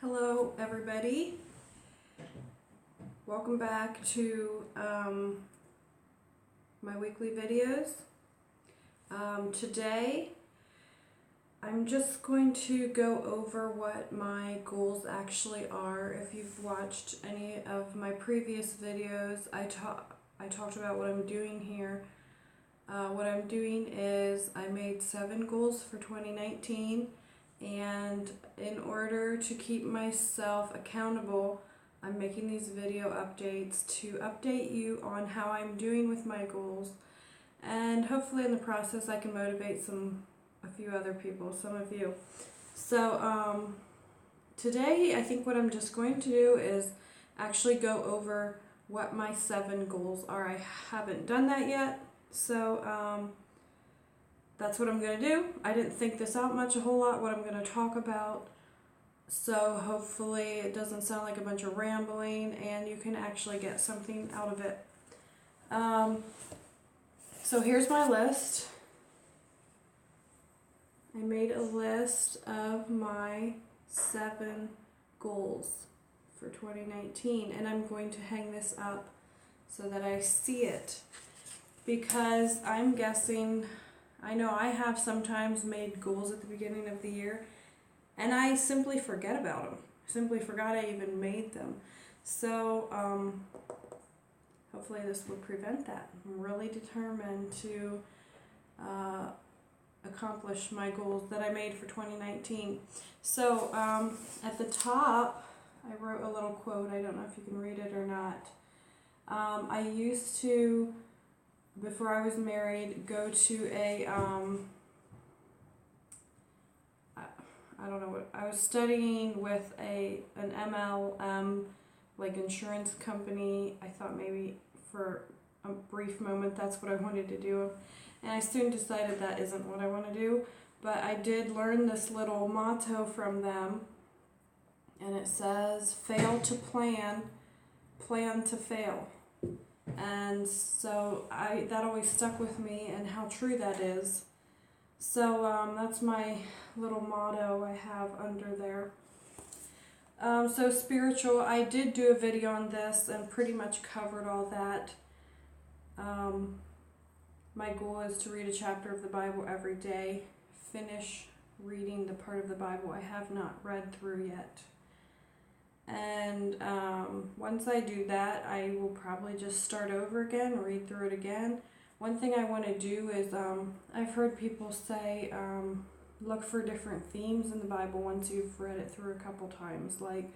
Hello everybody, welcome back to my weekly videos. Today I'm just going to go over what my goals actually are. If you've watched any of my previous videos, I talked about what I'm doing here. What I'm doing is I made 7 goals for 2019. And in order to keep myself accountable, I'm making these video updates to update you on how I'm doing with my goals, and hopefully in the process I can motivate a few other people, some of you. So today I think what I'm just going to do is actually go over what my 7 goals are. I haven't done that yet, so that's what I'm going to do. I didn't think this out a whole lot, what I'm going to talk about. So hopefully it doesn't sound like a bunch of rambling and you can actually get something out of it. So here's my list. I made a list of my 7 goals for 2019, and I'm going to hang this up so that I see it, because I'm guessing, I know I have sometimes made goals at the beginning of the year and I simply forget about them. Simply forgot I even made them. So hopefully this will prevent that. I'm really determined to accomplish my goals that I made for 2019. So at the top I wrote a little quote. I don't know if you can read it or not. I used to, before I was married, go to a I don't know what, I was studying with an MLM, like insurance company. I thought maybe for a brief moment that's what I wanted to do, and I soon decided that isn't what I want to do. But I did learn this little motto from them, and it says, fail to plan, plan to fail. And so that always stuck with me, and how true that is. So that's my little motto I have under there. So spiritual, I did do a video on this and pretty much covered all that. My goal is to read a chapter of the Bible every day, finish reading the part of the Bible I have not read through yet. And once I do that, I will probably just start over again, read through it again. One thing I want to do is, I've heard people say, look for different themes in the Bible once you've read it through a couple times. Like,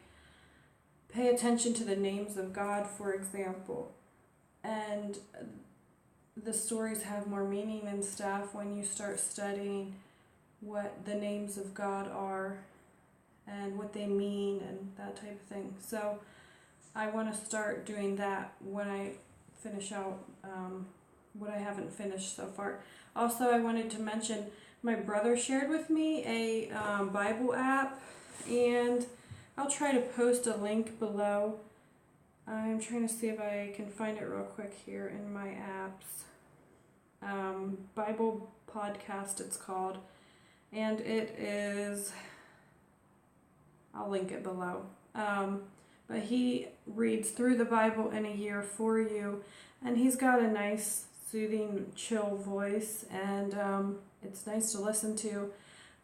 pay attention to the names of God, for example. And the stories have more meaning and stuff when you start studying what the names of God are and what they mean and that type of thing. So I want to start doing that when I finish out what I haven't finished so far. Also, I wanted to mention, my brother shared with me a Bible app, and I'll try to post a link below. I'm trying to see if I can find it real quick here in my apps. Bible Podcast it's called, and it is, I'll link it below. But he reads through the Bible in a year for you, and he's got a nice, soothing, chill voice, and it's nice to listen to.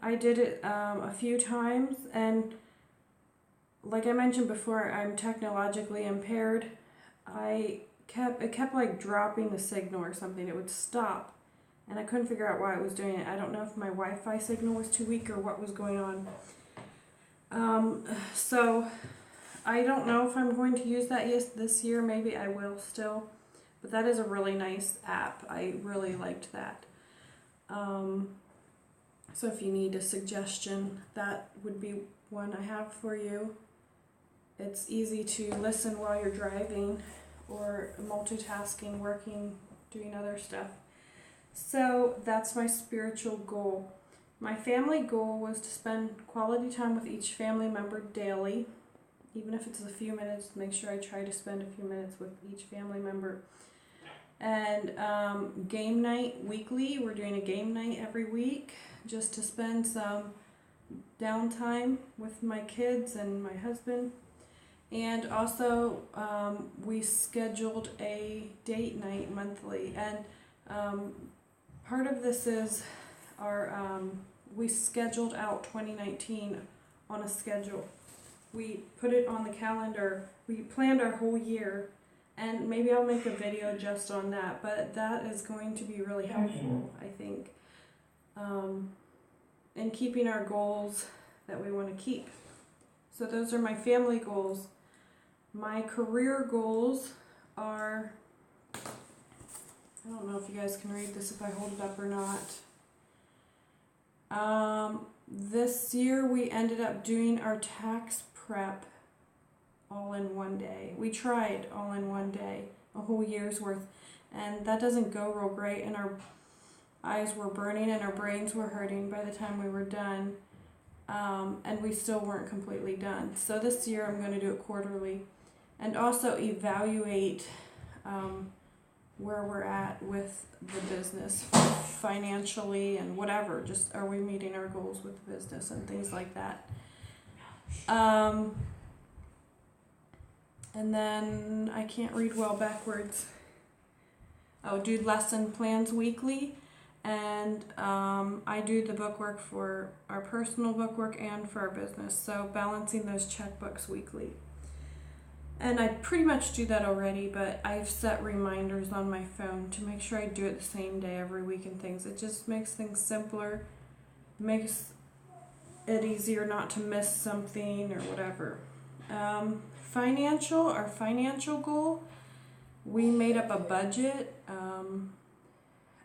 I did it a few times, and like I mentioned before, I'm technologically impaired. It kept like dropping the signal or something. It would stop, and I couldn't figure out why it was doing it. I don't know if my Wi-Fi signal was too weak or what was going on. So I don't know if I'm going to use that this year. Maybe I will still, but that is a really nice app. I really liked that. So if you need a suggestion, that would be one I have for you. It's easy to listen while you're driving or multitasking, working, doing other stuff. So that's my spiritual goal. My family goal was to spend quality time with each family member daily, even if it's a few minutes. Make sure I try to spend a few minutes with each family member. And game night weekly. We're doing a game night every week just to spend some downtime with my kids and my husband. And also, we scheduled a date night monthly. And part of this is we scheduled out 2019 on a schedule. We put it on the calendar. We planned our whole year. And maybe I'll make a video just on that. But that is going to be really helpful, I think, in keeping our goals that we want to keep. So those are my family goals. My career goals are, I don't know if you guys can read this if I hold it up or not. This year we ended up doing our tax prep all in one day. We tried all in one day, a whole year's worth, and that doesn't go real great, and our eyes were burning and our brains were hurting by the time we were done, and we still weren't completely done. So this year I'm going to do it quarterly, and also evaluate where we're at with the business financially and whatever. Just, are we meeting our goals with the business and things like that. And then I can't read well backwards. Oh, do lesson plans weekly. And I do the bookwork for our personal bookwork and for our business. So balancing those checkbooks weekly. And I pretty much do that already, but I've set reminders on my phone to make sure I do it the same day every week and things. It just makes things simpler, makes it easier not to miss something or whatever. Our financial goal, we made up a budget,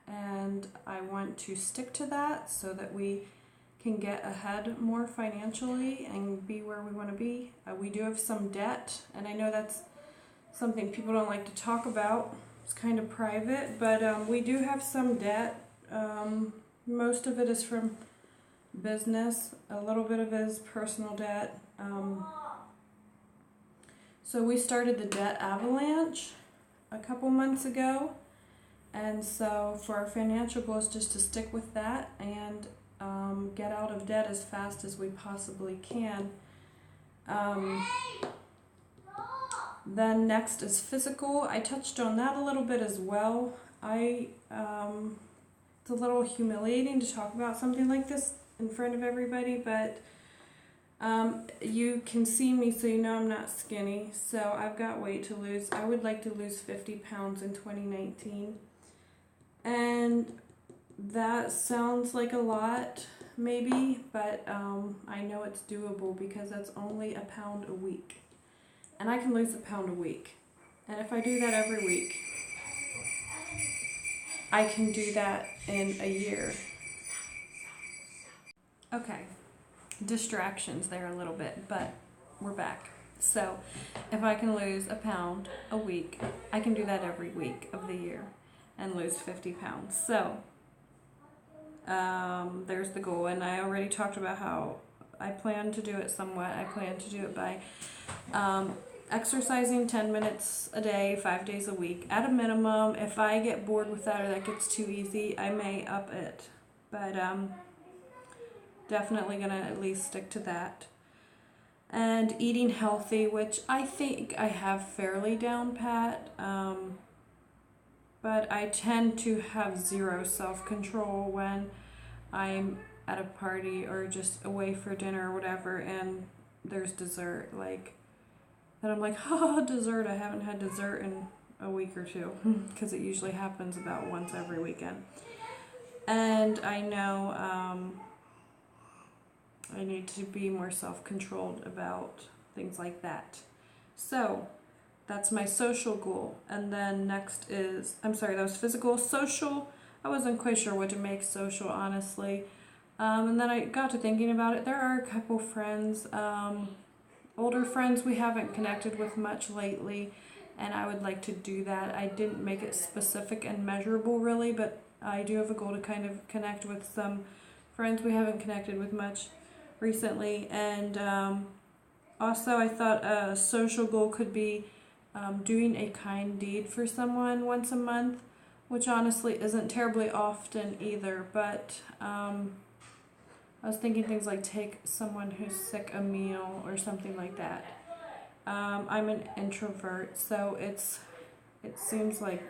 and I want to stick to that so that we can get ahead more financially and be where we want to be. We do have some debt, and I know that's something people don't like to talk about. It's kind of private, but we do have some debt. Most of it is from business. A little bit of it is personal debt. So we started the debt avalanche a couple months ago, and so for our financial goals, just to stick with that and get out of debt as fast as we possibly can. Then next is physical. I touched on that a little bit as well. It's a little humiliating to talk about something like this in front of everybody, but you can see me, so you know I'm not skinny. So I've got weight to lose. I would like to lose 50 pounds in 2019. And that sounds like a lot, maybe, but I know it's doable because that's only a pound a week. And I can lose a pound a week. And if I do that every week, I can do that in a year. Okay, distractions there a little bit, but we're back. So if I can lose a pound a week, I can do that every week of the year and lose 50 pounds. So there's the goal, and I already talked about how I plan to do it somewhat. I plan to do it by exercising 10 minutes a day, 5 days a week at a minimum. If I get bored with that or that gets too easy, I may up it, but definitely gonna at least stick to that. And eating healthy, which I think I have fairly down pat, but I tend to have zero self-control when I'm at a party or just away for dinner or whatever, and there's dessert, like, and I'm like, oh, dessert. I haven't had dessert in a week or two, because it usually happens about once every weekend. And I know I need to be more self-controlled about things like that. So that's my social goal. And then next is, that was physical. Social, I wasn't quite sure what to make social, honestly. And then I got to thinking about it. There are a couple friends, older friends we haven't connected with much lately, and I would like to do that. I didn't make it specific and measurable really, but I do have a goal to kind of connect with some friends we haven't connected with much recently. And also I thought a social goal could be doing a kind deed for someone once a month, which honestly isn't terribly often either, but I was thinking things like take someone who's sick a meal or something like that. I'm an introvert, so it seems like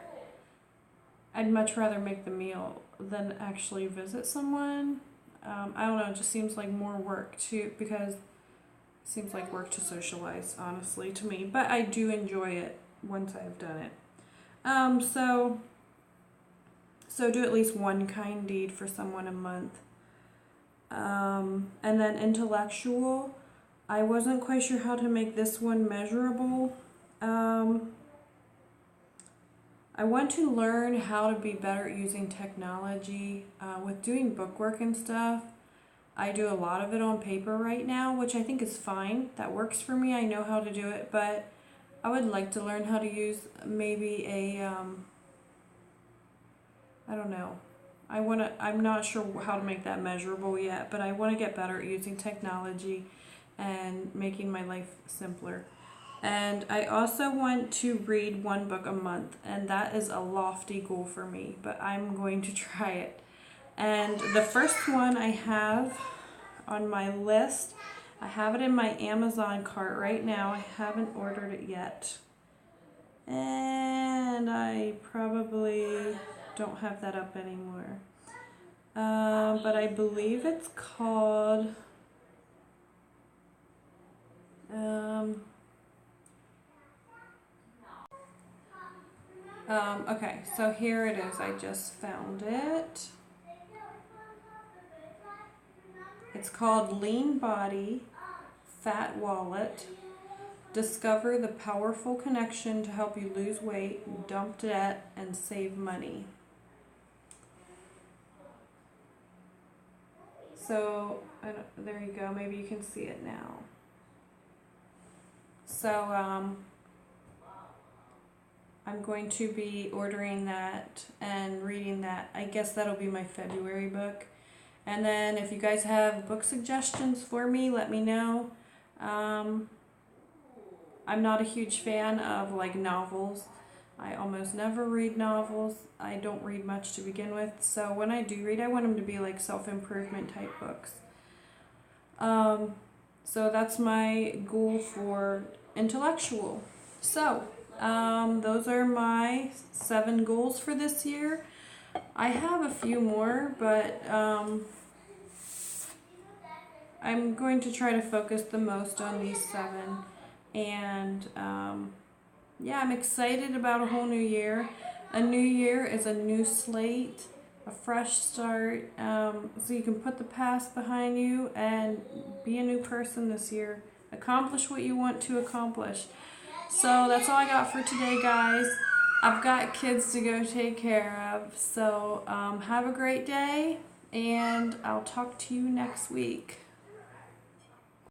I'd much rather make the meal than actually visit someone. I don't know, it just seems like more work because it seems like work to socialize, honestly, to me. But I do enjoy it once I've done it. So do at least one kind deed for someone a month. And then intellectual, I wasn't quite sure how to make this one measurable. I want to learn how to be better at using technology. With doing bookwork and stuff, I do a lot of it on paper right now, which I think is fine. That works for me. I know how to do it, but I would like to learn how to use maybe I don't know. I'm not sure how to make that measurable yet, but I want to get better at using technology and making my life simpler. And I also want to read one book a month, and that is a lofty goal for me, but I'm going to try it. And the first one I have on my list, I have it in my Amazon cart right now. I haven't ordered it yet. And I probably don't have that up anymore. But I believe it's called okay, so here it is. I just found it. It's called Lean Body, Fat Wallet. Discover the powerful connection to help you lose weight, dump debt, and save money. So, there you go. Maybe you can see it now. So, I'm going to be ordering that and reading that. I guess that'll be my February book. And then if you guys have book suggestions for me, let me know. I'm not a huge fan of like novels. I almost never read novels. I don't read much to begin with. So when I do read, I want them to be like self-improvement type books. So that's my goal for intellectual. So those are my 7 goals for this year. I have a few more, but I'm going to try to focus the most on these 7. And yeah, I'm excited about a whole new year. A new year is a new slate, a fresh start. So you can put the past behind you and be a new person this year. Accomplish what you want to accomplish. So that's all I got for today, guys. I've got kids to go take care of. So have a great day, and I'll talk to you next week.